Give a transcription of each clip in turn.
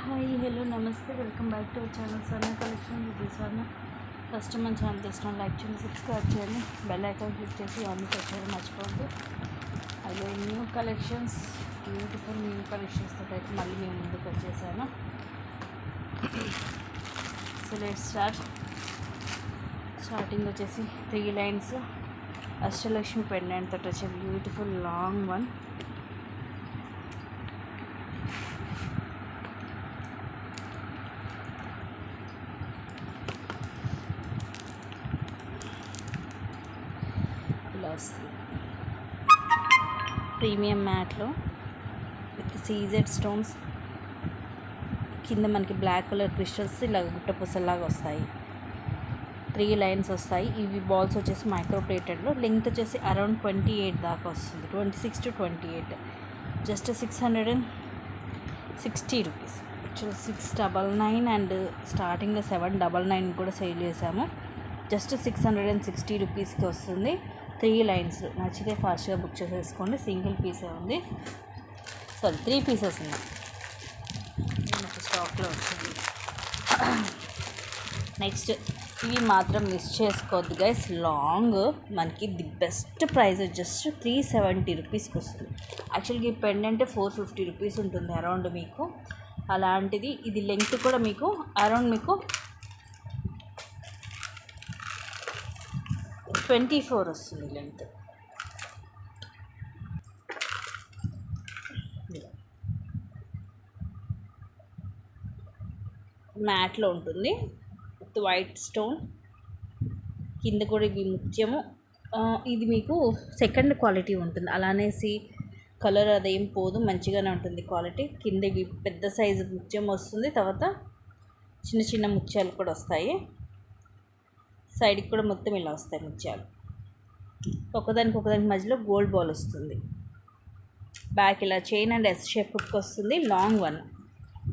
Hi hello నమస్తే welcome back to our channel Swarna collection ఇది స్వర్ణ. First మన channel చేసిన లైక్ చేయండి, సబ్స్క్రైబ్ చేయండి, బెల్ ఐకాన్ క్లిక్ చేసి అన్ని వచ్చేది మర్చిపోవద్దు. అలాగే new collections, beautiful new collections తోటి అయితే మళ్ళీ మేము ముందుకు వచ్చేసాను. సో లెట్స్ స్టార్టింగ్ వచ్చేసి 3 లైన్స్ అష్టలక్ష్మి పెండెంట్ తోటి వచ్చే బ్యూటిఫుల్ లాంగ్ వన్. ప్రీమియం మ్యాట్లో విత్ సీజెడ్ స్టోన్స్, కింద మనకి బ్లాక్ కలర్ క్రిస్టల్స్ ఇలా గుట్టపూసల్లాగా వస్తాయి. 3 లైన్స్ వస్తాయి. ఇవి బాల్స్ వచ్చేసి మైక్రో ప్లేటెడ్లో, లెంగ్త్ వచ్చేసి అరౌండ్ 28 దాకా వస్తుంది, 26 to 28. Just 660 rupees. Actual 699 and స్టార్టింగ్లో 799 కూడా సేల్ చేసాము. జస్ట్ 660 రూపీస్కి వస్తుంది. 3 లైన్స్. నచ్చితే ఫాస్ట్గా బుక్ చేసేసుకోండి. సింగిల్ పీసే ఉంది, 3 పీసెస్ ఉన్నాయి, మనకు స్టాక్లో వస్తుంది. నెక్స్ట్ ఇవి మాత్రం మిస్ చేసుకోవద్దు గైస్. లాంగ్ మనకి ది బెస్ట్ ప్రైస్ జస్ట్ 370 రూపీస్కి వస్తుంది. యాక్చువల్గా ఈ పెండెంట్ 450 రూపీస్ ఉంటుంది అరౌండ్ మీకు. అలాంటిది ఇది లెంగ్త్ కూడా మీకు అరౌండ్ మీకు 24 వస్తుంది లెంగ్త్. మ్యాట్లో ఉంటుంది విత్ వైట్ స్టోన్. కింద కూడా ఇవి ముత్యము. ఇది మీకు సెకండ్ క్వాలిటీ ఉంటుంది, అలానేసి కలర్ అదేం పోదు, మంచిగానే ఉంటుంది క్వాలిటీ. కింద ఇవి పెద్ద సైజు ముత్యం వస్తుంది, తర్వాత చిన్న చిన్న ముత్యాలు కూడా వస్తాయి. సైడ్కి కూడా మొత్తం ఇలా వస్తాయి ముత్యాలు. ఒకదానికి మధ్యలో గోల్డ్ బాల్ వస్తుంది. బ్యాక్ ఇలా chain and S shape hook వస్తుంది. Long one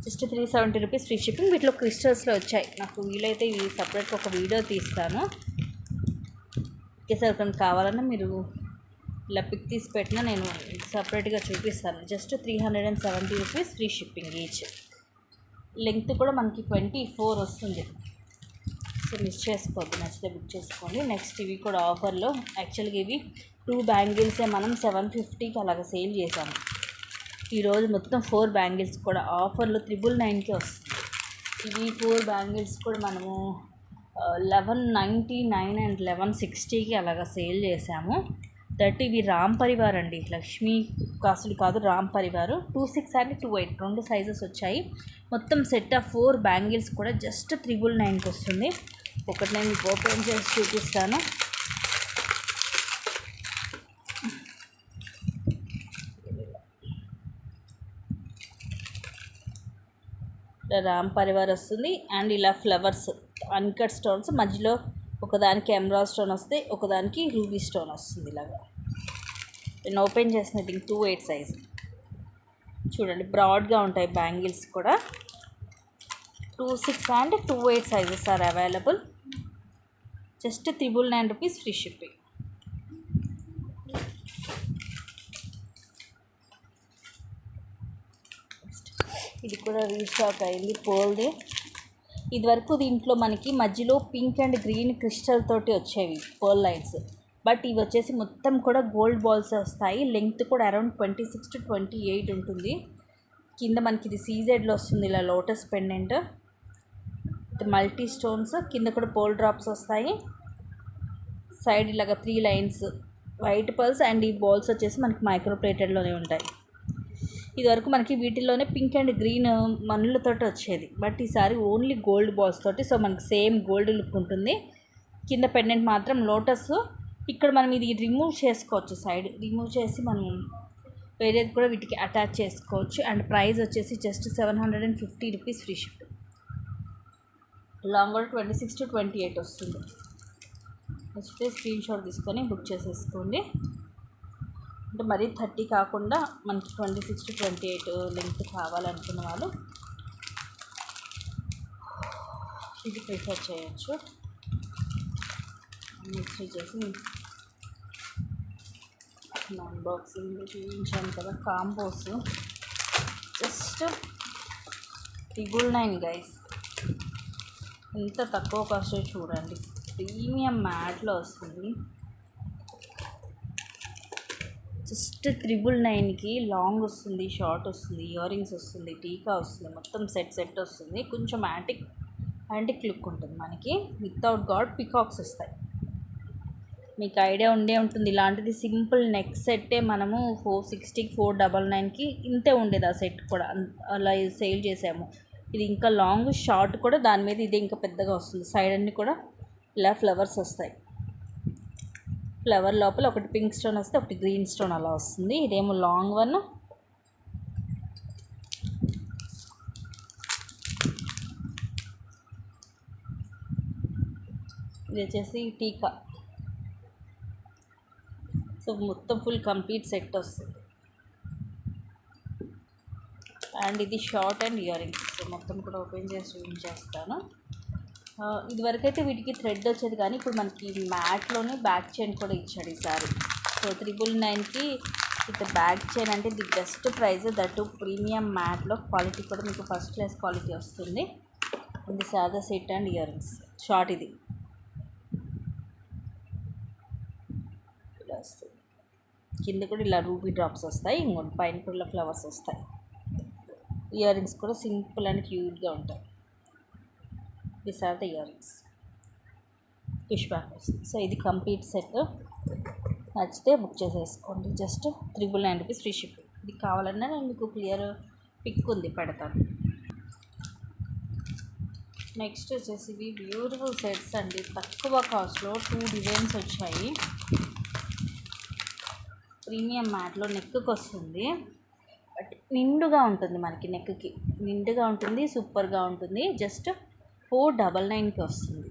just 370 rupees free shipping. వీటిలో క్రిస్టల్స్లో వచ్చాయి. నాకు వీలైతే ఇవి సపరేట్గా ఒక వీడియో తీస్తాను. ఒకేసారి కానీ కావాలన్నా మీరు ఇలా పిక్ తీసి పెట్టినా నేను సపరేట్గా చూపిస్తాను. Just 370 rupees free shipping each. Length కూడా మనకి 24 వస్తుంది. సో మిస్ చేసుకోవద్దు, నచ్చితే బుక్ చేసుకోండి. నెక్స్ట్ ఇవి కూడా ఆఫర్లో. యాక్చువల్గా ఇవి 2 బ్యాంగిల్సే మనం 750కి అలాగ సేల్ చేసాము. ఈరోజు మొత్తం 4 బ్యాంగిల్స్ కూడా ఆఫర్లో 999కి వస్తుంది. ఇవి 4 బ్యాంగిల్స్ కూడా మనము 1199 అండ్ 1160కి అలాగ సేల్ చేసాము. ఇవి రామ్ పరివార్ అండి, లక్ష్మీ కాసులు కాదు, రామ్ పరివారు. 26 అండ్ 28 2 సైజెస్ వచ్చాయి. మొత్తం సెట్ ఆఫ్ 4 బ్యాంగిల్స్ కూడా జస్ట్ 999కి వస్తుంది. ఒకటి నేను మీకు ఓపెన్ చేసి చూపిస్తాను. రామ్ పరివార్ వస్తుంది అండ్ ఇలా ఫ్లవర్స్ అన్కట్ స్టోన్స్, మధ్యలో ఒకదానికి ఎమరాల్డ్ స్టోన్ వస్తే ఒకదానికి రూబీ స్టోన్ వస్తుంది. ఇలాగా నేను ఓపెన్ చేసిన 28 సైజ్ చూడండి, బ్రాడ్గా ఉంటాయి బ్యాంగిల్స్ కూడా. 26 and 28 sizes are available. Just 999 rupees free shipping. ఇది కూడా రీస్టాక్ అయింది పోల్ది. ఇదివరకు దీంట్లో మనకి మధ్యలో పింక్ అండ్ గ్రీన్ క్రిస్టల్ తోటి వచ్చేవి పర్ల్ లైన్స్, బట్ ఇవి వచ్చేసి మొత్తం కూడా గోల్డ్ బాల్స్ వస్తాయి. లెంగ్త్ కూడా అరౌండ్ 26 to 28 ఉంటుంది. కింద మనకి ఇది సీజెడ్లో వస్తుంది, ఇలా lotus pendant with multi stones. కింద కూడా పోల్ డ్రాప్స్ వస్తాయి. సైడ్ ఇలాగ 3 లైన్స్ వైట్ పర్ల్స్ అండ్ ఈ బాల్స్ వచ్చేసి మనకి మైక్రో ప్లేటెడ్లోనే ఉంటాయి. ఇదివరకు మనకి వీటిల్లోనే పింక్ అండ్ గ్రీన్ మనులతో వచ్చేది, బట్ ఈసారి ఓన్లీ గోల్డ్ బాల్స్ తోటి. సో మనకి సేమ్ గోల్డ్ లుక్ ఉంటుంది. కింద పెండెంట్ మాత్రం లోటస్. ఇక్కడ మనం ఇది రిమూవ్ చేసుకోవచ్చు, సైడ్ రిమూవ్ చేసి మనం వేరేది కూడా వీటికి అటాచ్ చేసుకోవచ్చు. అండ్ ప్రైస్ వచ్చేసి just 750 rupees free ship. Long కూడా 26 to 28 వస్తుంది. నెక్స్ట్ స్క్రీన్ షాట్ తీసుకొని బుక్ చేసేసుకోండి. అంటే మరీ 30 కాకుండా మనకి 26 to 28 లెంగ్త్ కావాలనుకున్న వాళ్ళు ఇది ప్రిఫర్ చేయొచ్చు. నెక్స్ట్ వచ్చేసి అన్బాక్సింగ్ చూపించాను కదా, కాంబోస్ జస్ట్ 999 గైస్, ఎంత తక్కువ కాస్ట్ చూడండి. ప్రీమియం మ్యాట్లో వస్తుంది. జస్ట్ 999కి లాంగ్ వస్తుంది, షార్ట్ వస్తుంది, ఇయర్ రింగ్స్ వస్తుంది, టీకా వస్తుంది, మొత్తం సెట్ వస్తుంది. కొంచెం యాంటిక్ లుక్ ఉంటుంది మనకి. వితౌట్ గాడ్ పికాక్స్ వస్తాయి. మీకు ఐడియా ఉండే ఉంటుంది. ఇలాంటిది సింపుల్ నెక్ సెట్టే మనము 460 499కి ఇంతే ఉండేది. ఆ సెట్ కూడా అలా సేల్ చేసాము. ఇది ఇంకా లాంగ్ షార్ట్ కూడా దాని మీద ఇది ఇంకా పెద్దగా వస్తుంది. సైడ్ అన్ని కూడా ఇలా ఫ్లవర్స్ వస్తాయి. ఫ్లవర్ లోపల ఒకటి పింక్ స్టోన్ వస్తే ఒకటి గ్రీన్ స్టోన్ అలా వస్తుంది. ఇదేమో లాంగ్ వన్. ఇది వచ్చేసి టీకా. సో మొత్తం ఫుల్ కంప్లీట్ సెట్ వస్తుంది. అండ్ ఇది short and ear rings. So మొత్తం కూడా ఓపెన్ చేసి చూపించేస్తాను. ఇదివరకైతే వీటికి థ్రెడ్ వచ్చేది, కానీ ఇప్పుడు మనకి మ్యాట్లోనే బ్యాక్ చైన్ కూడా ఇచ్చాడు ఈసారి. సో 999కి విత్ బ్యాక్ చైన్ అంటే the best price. That premium మ్యాట్లో క్వాలిటీ కూడా మీకు ఫస్ట్ క్లాస్ క్వాలిటీ వస్తుంది. ఇది సాదా set and earrings short. ఇది ఇలా వస్తుంది. కింద కూడా ఇలా రూబీ డ్రాప్స్ వస్తాయి. ఇంకోటి పైన కూడా ఫ్లవర్స్ వస్తాయి. ఇయర్ రింగ్స్ కూడా సింపుల్ అండ్ క్యూట్గా ఉంటాయి. These are the earrings. Push back వస్తుంది. సో ఇది కంప్లీట్ సెట్. నచ్చితే బుక్ చేసేసుకోండి. Just 999 rupees free shipping. ఇది కావాలన్నా నేను మీకు క్లియర్ పిక్ ఉంది, పెడతాను. నెక్స్ట్ వచ్చేసి ఇవి బ్యూటిఫుల్ సెట్స్ అండి. తక్కువ కాస్ట్లో 2 డిజైన్స్ వచ్చాయి. ప్రీమియం మ్యాట్లో నెక్కి వస్తుంది. బట్ నిండుగా ఉంటుంది మనకి. నెక్కి నిండుగా ఉంటుంది, సూపర్గా ఉంటుంది. జస్ట్ 499కి వస్తుంది.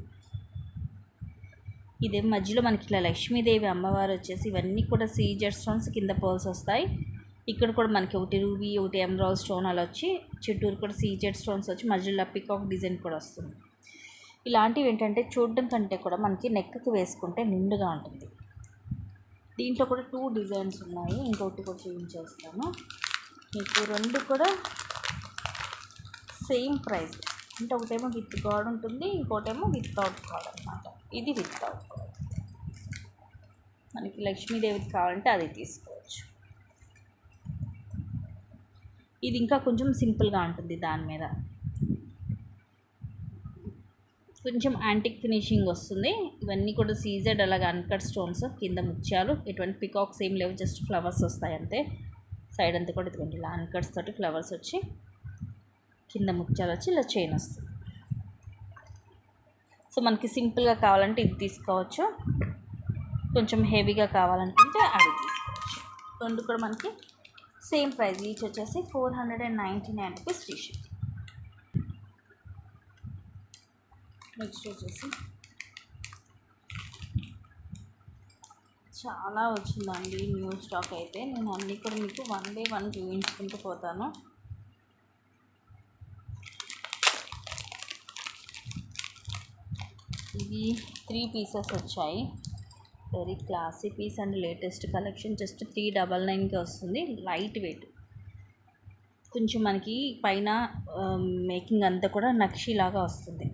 ఇదే మధ్యలో మనకి ఇలా లక్ష్మీదేవి అమ్మవారు వచ్చేసి ఇవన్నీ కూడా సీజర్ స్టోన్స్, కింద పర్ల్స్ వస్తాయి. ఇక్కడ కూడా మనకి ఒకటి రూబీ, ఒకటి ఎమరాల్డ్ స్టోన్ అలా వచ్చి చుట్టూరు కూడా సీజెడ్ స్టోన్స్ వచ్చి మధ్యలో పికాక్ డిజైన్ కూడా వస్తుంది. ఇలాంటివి ఏంటంటే చూడడం కంటే కూడా మనకి నెక్కి వేసుకుంటే నిండుగా ఉంటుంది. దీంట్లో కూడా 2 డిజైన్స్ ఉన్నాయి. ఇంకొకటి కూడా చూపించేస్తాను మీకు. 2 కూడా సేమ్ ప్రైస్. అంటే ఒకటేమో విత్ గాడ్ ఉంటుంది, ఇంకోటేమో వితౌట్ గాడ్ అనమాట. ఇది వితౌట్ గాడ్. మనకి లక్ష్మీదేవికి కావాలంటే అది తీసుకోవచ్చు. ఇది ఇంకా కొంచెం సింపుల్గా ఉంటుంది. దాని మీద కొంచెం యాంటిక్ ఫినిషింగ్ వస్తుంది. ఇవన్నీ కూడా సీజెడ్ అలాగే అన్కట్ స్టోన్స్, కింద ముత్యాలు. ఎటువంటి పికాక్స్ ఏం లేవు, జస్ట్ ఫ్లవర్స్ వస్తాయి అంతే. సైడ్ అంతా కూడా ఇదిగోండి ఇలా అన్కట్స్ తోటి ఫ్లవర్స్ వచ్చి కింద ముత్యాలు వచ్చి ఇలా చైన్ వస్తుంది. సో మనకి సింపుల్గా కావాలంటే ఇది తీసుకోవచ్చు, కొంచెం హెవీగా కావాలనుకుంటే అది తీసుకోవచ్చు. 2 కూడా మనకి సేమ్ ప్రైస్. ఈచ్ వచ్చేసి 499 రూపీస్ ఫ్రీ షిప్. నెక్స్ట్ వచ్చేసి చాలా వచ్చిందండి న్యూ స్టాక్. అయితే నేను అన్నీ కూడా మీకు 1 బై 1 చూపించుకుంటూ పోతాను. ఇవి 3 పీసెస్ వచ్చాయి. Very classy piece and latest collection. Just 399కి వస్తుంది. Light weight. కొంచెం మనకి పైన మేకింగ్ అంతా కూడా నక్షిలాగా వస్తుంది.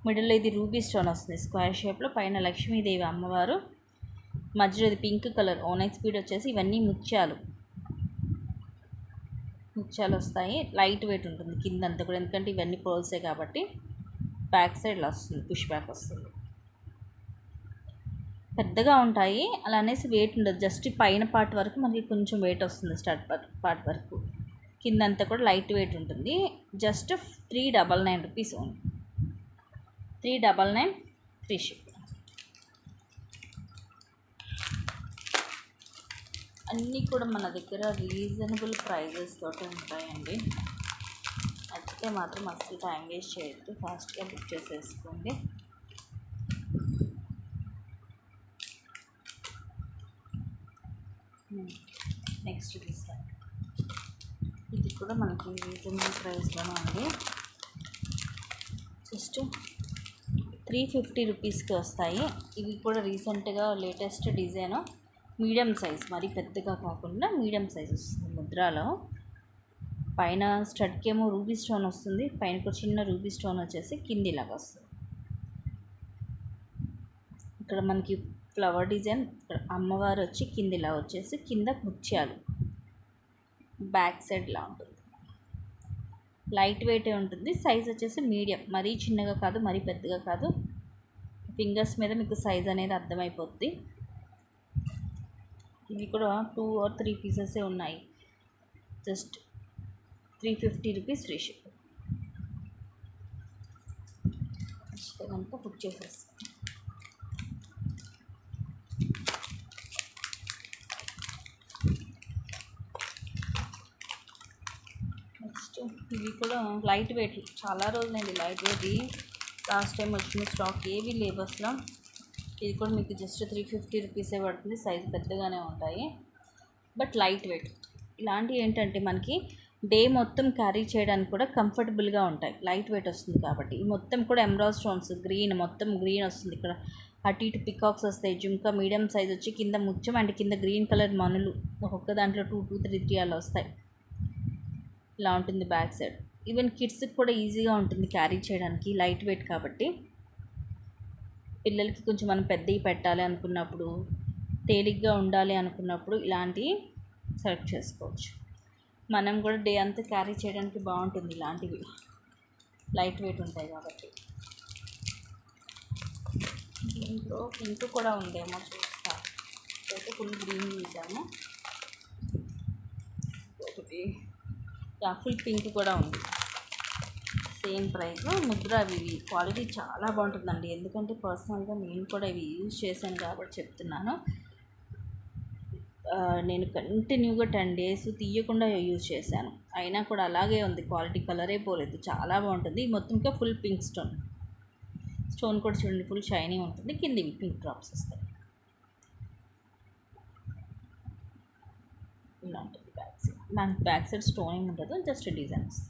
మిడిల్లో ఇది రూబీ స్టోన్ వస్తుంది స్క్వేర్ షేప్లో. పైన లక్ష్మీదేవి అమ్మవారు, మధ్యలో ఇది పింక్ కలర్ ఓనెక్స్ బీడ్ వచ్చేసి ఇవన్నీ ముత్యాలు వస్తాయి. లైట్ వెయిట్ ఉంటుంది కింద అంతా కూడా, ఎందుకంటే ఇవన్నీ పర్ల్సే కాబట్టి. బ్యాక్ సైడ్ ఇలా వస్తుంది, పుష్ బ్యాక్ వస్తుంది. పెద్దగా ఉంటాయి, అలా అనేసి వెయిట్ ఉండదు. జస్ట్ పైన పార్ట్ వరకు మనకి కొంచెం వెయిట్ వస్తుంది, స్టార్ట్ పార్ట్ వరకు. కింద అంతా కూడా లైట్ వెయిట్ ఉంటుంది. Just 399 rupees only. 399 free ship. అన్నీ కూడా మన దగ్గర రీజనబుల్ ప్రైజెస్ తోటి ఉంటాయండి. నచ్చితే మాత్రం అసలు టైం వేస్ట్ చేయొద్దు, ఫాస్ట్గా బుక్ చేసేసుకోండి. నెక్స్ట్ తీసుకోండి. ఇది కూడా మనకి రీజనబుల్ ప్రైస్లోనే ఉంది. జస్ట్ 350 రూపీస్కి వస్తాయి. ఇవి కూడా రీసెంట్గా లేటెస్ట్ డిజైన్, మీడియం సైజ్, మరి పెద్దగా కాకుండా మీడియం సైజ్ వస్తుంది ముద్రాలో. పైన స్టడ్కి ఏమో రూబీ స్టోన్ వస్తుంది, పైన ఒక చిన్న రూబీ స్టోన్ వచ్చేసి కింది ఇలాగా వస్తుంది. ఇక్కడ మనకి ఫ్లవర్ డిజైన్, ఇక్కడ అమ్మవారు వచ్చి కింది ఇలా వచ్చేసి కింద ముత్యాలు, బ్యాక్ సైడ్ ఇలా ఉంటుంది. లైట్ వెయిటే ఉంటుంది. సైజ్ వచ్చేసి మీడియం, మరీ చిన్నగా కాదు మరీ పెద్దగా కాదు. ఫింగర్స్ మీద మీకు సైజ్ అనేది అర్థమైపోద్ది. ఇవి కూడా 2 or 3 పీసెసే ఉన్నాయి. Just 350 rupees free ship. కనుక బుక్ చేసేస్తాం. నెక్స్ట్ ఇవి కూడా లైట్ వెయిట్, చాలా రోజులైంది లైట్ వెయిట్. లాస్ట్ టైం వచ్చిన స్టాక్ ఏవి లేవు అసలు. ఇది కూడా మీకు జస్ట్ 350 రూపీసే పడుతుంది. సైజ్ పెద్దగానే ఉంటాయి బట్ లైట్ వెయిట్. ఇలాంటివి ఏంటంటే మనకి డే మొత్తం క్యారీ చేయడానికి కూడా కంఫర్టబుల్గా ఉంటాయి, లైట్ వెయిట్ వస్తుంది కాబట్టి. ఈ మొత్తం కూడా ఎమరాల్డ్ స్టోన్స్, గ్రీన్, మొత్తం గ్రీన్ వస్తుంది. ఇక్కడ అటు ఇటు పికాక్స్ వస్తాయి. జుంకా మీడియం సైజ్ వచ్చి కింద ముత్యం అండ్ కింద గ్రీన్ కలర్ మనులు ఒక్కొక్క దాంట్లో 2, 2, 3, 3 అలా వస్తాయి. ఇలా ఉంటుంది బ్యాక్ సైడ్. ఈవెన్ కిడ్స్కి కూడా ఈజీగా ఉంటుంది క్యారీ చేయడానికి, లైట్ వెయిట్ కాబట్టి. పిల్లలకి కొంచెం మనం పెద్దవి పెట్టాలి అనుకున్నప్పుడు, తేలిగ్గా ఉండాలి అనుకున్నప్పుడు ఇలాంటివి సెలెక్ట్ చేసుకోవచ్చు. మనం కూడా డే అంతా క్యారీ చేయడానికి బాగుంటుంది. ఇలాంటివి లైట్ వెయిట్ ఉంటాయి కాబట్టి. దీంట్లో పింక్ కూడా ఉందేమో చూస్తాను. అయితే ఫుల్ గ్రీన్ చూసాము. ఒకటి ఫుల్ పింక్ కూడా ఉంది. Same price. ముద్ర అవి క్వాలిటీ చాలా బాగుంటుందండి. ఎందుకంటే పర్సనల్గా నేను కూడా ఇవి యూజ్ చేశాను కాబట్టి చెప్తున్నాను. నేను కంటిన్యూగా 10 days తీయకుండా యూజ్ చేశాను, అయినా కూడా అలాగే ఉంది క్వాలిటీ, కలరే పోలేదు. చాలా బాగుంటుంది. మొత్తంగా ఫుల్ పింక్ స్టోన్ కూడా చూడండి, ఫుల్ షైనీ ఉంటుంది. కింద పింక్ డ్రాప్స్ వస్తాయి. ఇలా ఉంటుంది బ్యాక్ సైడ్. మనకి బ్యాక్ సైడ్ స్టోన్ ఏమి ఉండదు, just designs.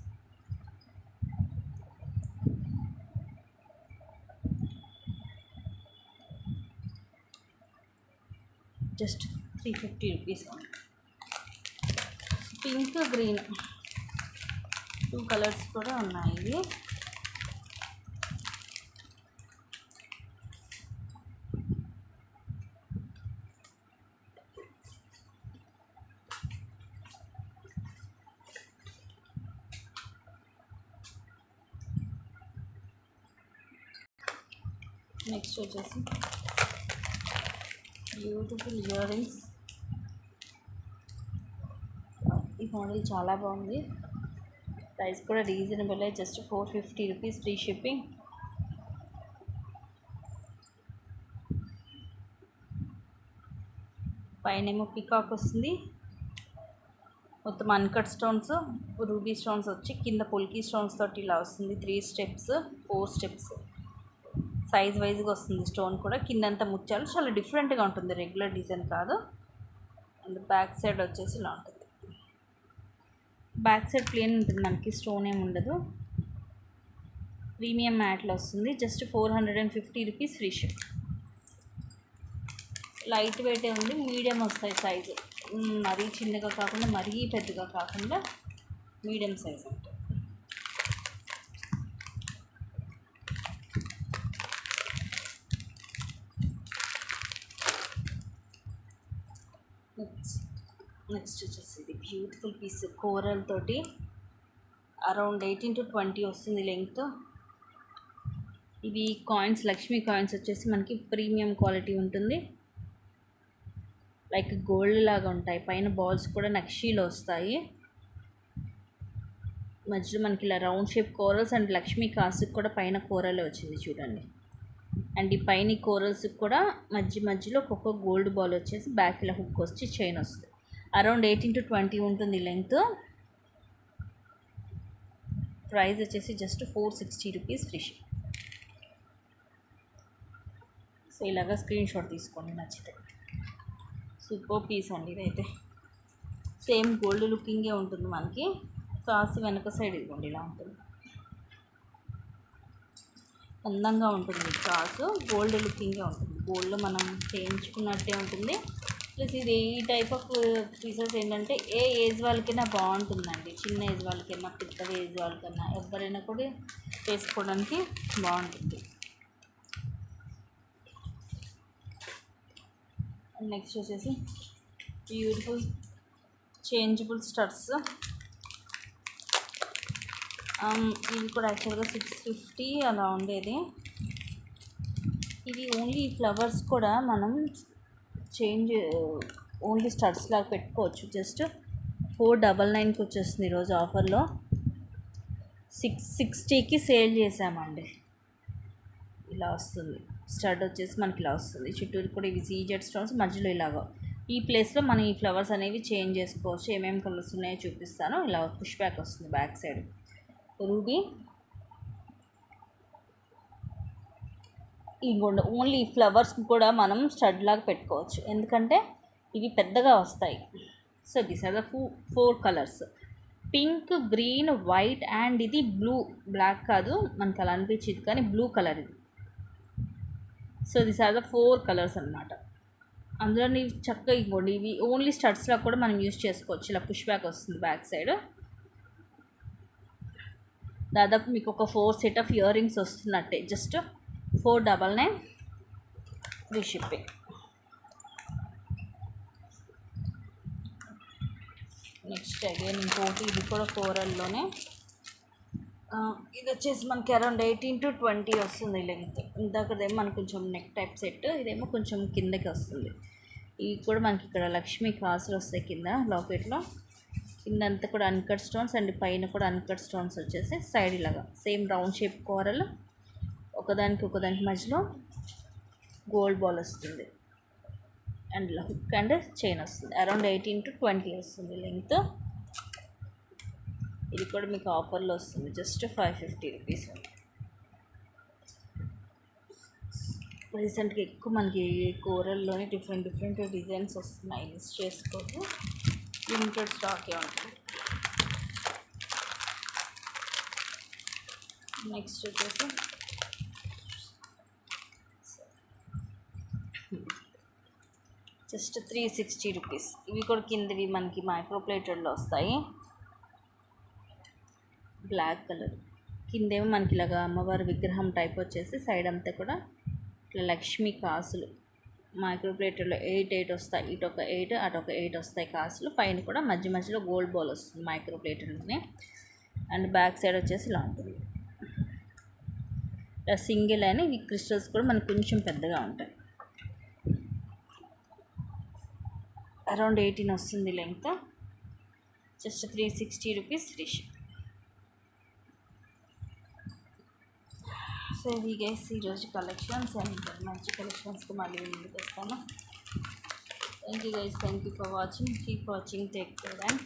Just 350 rupees. Pink, green 2 colours కూడా ఉన్నాయి. నెక్స్ట్ వచ్చేసి బ్యూటిఫుల్ ఇయర్ రింగ్స్. ఈ మోడల్ చాలా బాగుంది. ప్రైస్ కూడా reasonable, just 450 rupees free shipping. పైన ఏమో పికాక్ వస్తుంది. మొత్తం అన్కట్ స్టోన్స్, రూబీ స్టోన్స్ వచ్చి కింద పొల్కీ స్టోన్స్ తోటి ఇలా వస్తుంది. 3 steps 4 steps సైజ్ వైజ్గా వస్తుంది. స్టోన్ కూడా కిందంతా ముత్యాలు, చాలా డిఫరెంట్గా ఉంటుంది, రెగ్యులర్ డిజైన్ కాదు. అండ్ బ్యాక్ సైడ్ వచ్చేసి ఇలా ఉంటుంది. బ్యాక్ సైడ్ ప్లేన్ ఉంటుంది మనకి, స్టోన్ ఏమి ఉండదు. ప్రీమియం మ్యాట్లో వస్తుంది. Just 450 rupees free ship. Light వెయిటే ఉంది, మీడియం వస్తాయి సైజు. మరీ చిన్నగా కాకుండా మరీ పెద్దగా కాకుండా మీడియం సైజ్ ఉంటుంది. నెక్స్ట్ వచ్చేసి ఇది బ్యూటిఫుల్ పీస్, కోరల్ తోటి అరౌండ్ 18 to 20 వస్తుంది లెంగ్త్. ఇవి కాయిన్స్, లక్ష్మీ కాయిన్స్ వచ్చేసి మనకి ప్రీమియం క్వాలిటీ ఉంటుంది. లైక్ గోల్డ్ లాగా ఉంటాయి. పైన బాల్స్ కూడా నక్షీలో వస్తాయి. మధ్యలో మనకి ఇలా round shape corals and Lakshmi కాసుకి కూడా పైన కోరలే వచ్చింది చూడండి. అండ్ ఈ పైన కోరల్స్కి కూడా మధ్యలో ఒక్కొక్క గోల్డ్ బాల్ వచ్చేసి బ్యాక్ ఇలా హుక్ వచ్చి చైన్ వస్తుంది. అరౌండ్ 18 to 20 ఉంటుంది లెంగ్త్. ప్రైస్ వచ్చేసి just 460 rupees free ship. So ఇలాగా స్క్రీన్ షాట్ తీసుకోండి నచ్చితే. సూపర్ పీస్ అండి ఇదైతే. సేమ్ గోల్డ్ లుకింగే ఉంటుంది మనకి. కాసు వెనక సైడ్ ఇదిగోండి ఇలా ఉంటుంది, అందంగా ఉంటుంది. కాసు గోల్డ్ లుకింగే ఉంటుంది, గోల్డ్లో మనం చేయించుకున్నట్టే ఉంటుంది. ప్లస్ ఇది ఈ టైప్ ఆఫ్ పీసెస్ ఏంటంటే ఏ ఏజ్ వాళ్ళకైనా బాగుంటుందండి. చిన్న ఏజ్ వాళ్ళకైనా పెద్ద ఏజ్ వాళ్ళకైనా ఎవరైనా కూడా వేసుకోవడానికి బాగుంటుంది. నెక్స్ట్ వచ్చేసి బ్యూటిఫుల్ చేంజబుల్ స్టడ్స్. ఇవి కూడా యాక్చువల్గా 650 అలా ఉండేది. ఇవి ఓన్లీ ఫ్లవర్స్ కూడా మనం చేంజ్ ఓన్లీ స్టడ్స్ లాగా పెట్టుకోవచ్చు. జస్ట్ 499కి వచ్చేస్తుంది ఈరోజు ఆఫర్లో. 660కి సేల్ చేసామండి. ఇలా వస్తుంది స్టడ్ వచ్చేసి మనకి ఇలా వస్తుంది. చుట్టూరు కూడా ఇవి సీజెడ్ స్టోన్స్, మధ్యలో ఇలాగ ఈ ప్లేస్లో మనం ఈ ఫ్లవర్స్ అనేవి చేంజ్ చేసుకోవచ్చు. ఏమేమి కలర్స్ ఉన్నాయో చూపిస్తాను. ఇలా పుష్ బ్యాక్ వస్తుంది బ్యాక్ సైడ్. రూబీ ఇగోండి ఓన్లీ ఈ ఫ్లవర్స్ కూడా మనం స్టడ్ లాగా పెట్టుకోవచ్చు, ఎందుకంటే ఇవి పెద్దగా వస్తాయి. So these are the 4 colours: pink, green, white and ఇది బ్లూ. బ్లాక్ కాదు, మనకు అలా అనిపించింది కానీ బ్లూ కలర్ ఇది. So these are the 4 colours అనమాట. అందులో నీవు చక్కగా ఇవ్వండి. ఇవి ఓన్లీ స్టడ్స్లో కూడా మనం యూజ్ చేసుకోవచ్చు. ఇలా పుష్ బ్యాక్ వస్తుంది బ్యాక్ సైడ్. దాదాపు మీకు ఒక 4 సెట్ ఆఫ్ ఇయర్ రింగ్స్ వస్తున్నట్టే. Just 499 free shipping. Next again ఇంకోటి, ఇది కూడా కోరల్లోనే. ఇది వచ్చేసి మనకి అరౌండ్ 18 to 20 వస్తుంది లెంగ్త్. ఇందాకదేమో మనకు కొంచెం నెక్ టైప్ సెట్, ఇదేమో కొంచెం కిందకి వస్తుంది. ఇవి కూడా మనకి ఇక్కడ లక్ష్మీ కాసులు వస్తాయి కింద లాకెట్లో. కిందంతా కూడా అన్కట్ స్టోన్స్ అండ్ పైన కూడా అన్కట్ స్టోన్స్ వచ్చేసి సైడ్ ఇలాగా సేమ్ రౌండ్ షేప్ కోరల్. ఒకదానికి మధ్యలో గోల్డ్ బాల్ వస్తుంది అండ్ ఇలా హుక్ అండ్ చైన్ వస్తుంది. అరౌండ్ 18 to 20 వస్తుంది లెంగ్త్. ఇది కూడా మీకు ఆఫర్లో వస్తుంది జస్ట్ 550 రూపీస్. రీసెంట్గా ఎక్కువ మనకి కోరల్లోనే డిఫరెంట్ డిజైన్స్ వస్తున్నాయి. మిస్ చేసుకోవచ్చు, లిమిటెడ్ స్టాకే ఉంటుంది. నెక్స్ట్ వచ్చేసి జస్ట్ 360 రూపీస్. ఇవి కూడా కిందవి మనకి మైక్రో ప్లేటెడ్లో వస్తాయి. బ్లాక్ కలర్ కిందేమో మనకి ఇలాగా అమ్మవారి విగ్రహం టైప్ వచ్చేసి సైడ్ అంతా కూడా ఇట్లా లక్ష్మీ కాసులు మైక్రో ప్లేటెడ్లో 8 వస్తాయి. ఇటు ఒక 8 అటు ఒక 8 వస్తాయి కాసులు. పైన కూడా మధ్యలో గోల్డ్ బాల్ వస్తుంది మైక్రో ప్లేటెడ్లోనే. అండ్ బ్యాక్ సైడ్ వచ్చేసి ఇలా ఉంటుంది. ఇలా సింగిల్ అని ఇవి క్రిస్టల్స్ కూడా మనకు కొంచెం పెద్దగా ఉంటాయి. అరౌండ్ 18 వస్తుంది length. Just 360 rupees free ship. So ఇది గైస్ ఈరోజు కలెక్షన్స్. అండ్ మంచి కలెక్షన్స్తో మళ్ళీ ముందుకు వస్తాను. Thank you guys, thank you for watching. Keep watching, take care and